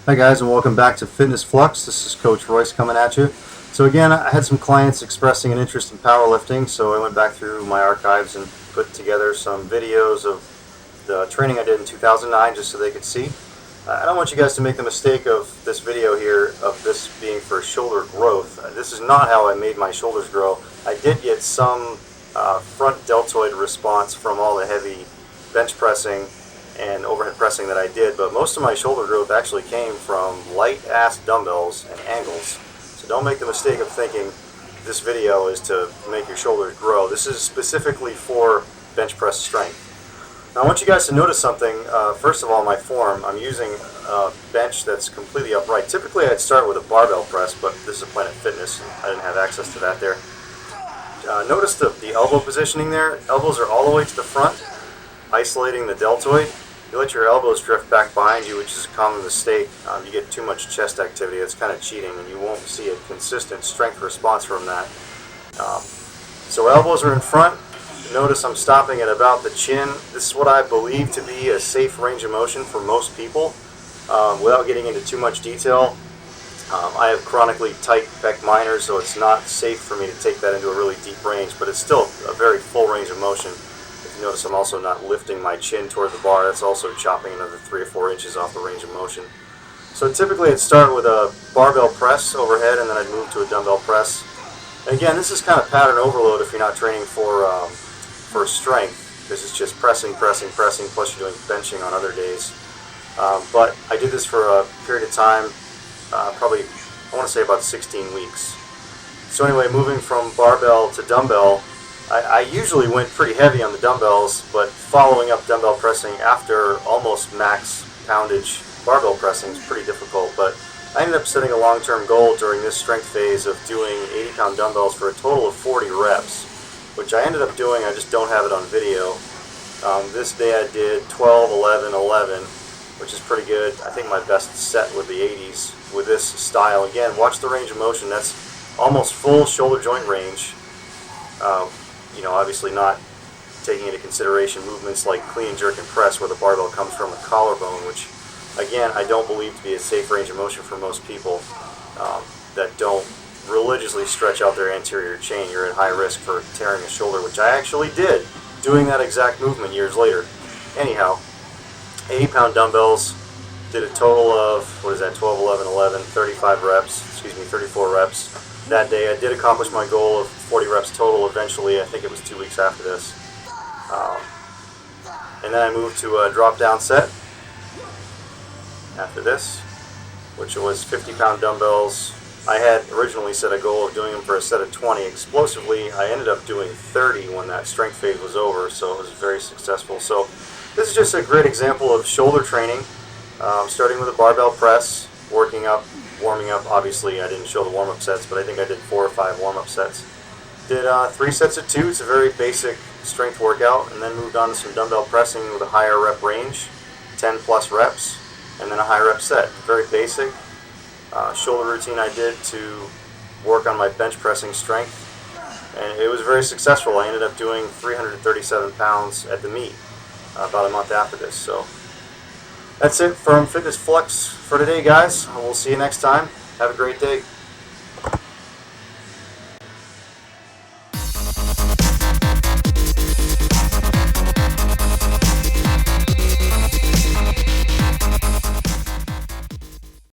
Hi guys, and welcome back to Fitness Flux. This is Coach Royce coming at you. So again, I had some clients expressing an interest in powerlifting, so I went back through my archives and put together some videos of the training I did in 2009 just so they could see. I don't want you guys to make the mistake of this video here of this being for shoulder growth. This is not how I made my shoulders grow. I did get some front deltoid response from all the heavy bench pressing and overhead pressing that I did, but most of my shoulder growth actually came from light ass dumbbells and angles. So don't make the mistake of thinking this video is to make your shoulders grow. This is specifically for bench press strength. Now I want you guys to notice something. First of all, my form, I'm using a bench that's completely upright. Typically I'd start with a barbell press, but this is a Planet Fitness. I didn't have access to that there. Notice the elbow positioning there. Elbows are all the way to the front, isolating the deltoid. You let your elbows drift back behind you, which is a common mistake. You get too much chest activity. That's kind of cheating, and you won't see a consistent strength response from that. So elbows are in front. Notice I'm stopping at about the chin. This is what I believe to be a safe range of motion for most people. Without getting into too much detail, I have chronically tight pec minors, so it's not safe for me to take that into a really deep range, but it's still a very full range of motion. If you notice, I'm also not lifting my chin toward the bar. That's also chopping another 3 or 4 inches off the range of motion. So typically I'd start with a barbell press overhead, and then I'd move to a dumbbell press. And again, this is kind of pattern overload if you're not training for strength, because it's just pressing, plus you're doing benching on other days. But I did this for a period of time, probably, I want to say about 16 weeks. So anyway, moving from barbell to dumbbell, I usually went pretty heavy on the dumbbells, but following up dumbbell pressing after almost max poundage barbell pressing is pretty difficult. But I ended up setting a long-term goal during this strength phase of doing 80-pound dumbbells for a total of 40 reps, which I ended up doing. I just don't have it on video. This day I did 12, 11, 11, which is pretty good. I think my best set with the 80s with this style. Again, watch the range of motion. That's almost full shoulder joint range. Obviously not taking into consideration movements like clean and jerk and press where the barbell comes from the collarbone, which again I don't believe to be a safe range of motion for most people that don't religiously stretch out their anterior chain. You're at high risk for tearing a shoulder, which I actually did doing that exact movement years later. Anyhow, 80-pound dumbbells, did a total of, 12, 11, 11, 34 reps. That day I did accomplish my goal of 40 reps total eventually. I think it was 2 weeks after this. And then I moved to a drop-down set after this, which was 50-pound dumbbells. I had originally set a goal of doing them for a set of 20 explosively. I ended up doing 30 when that strength phase was over, so it was very successful. So this is just a great example of shoulder training, starting with a barbell press, warming up. Obviously I didn't show the warm-up sets, but I think I did 4 or 5 warm-up sets. Did 3 sets of 2. It's a very basic strength workout, and then moved on to some dumbbell pressing with a higher rep range, 10 plus reps, and then a high rep set. Very basic shoulder routine I did to work on my bench pressing strength, and it was very successful. I ended up doing 337 pounds at the meet about a month after this. So that's it from Fitness Flux for today, guys. We'll see you next time. Have a great day.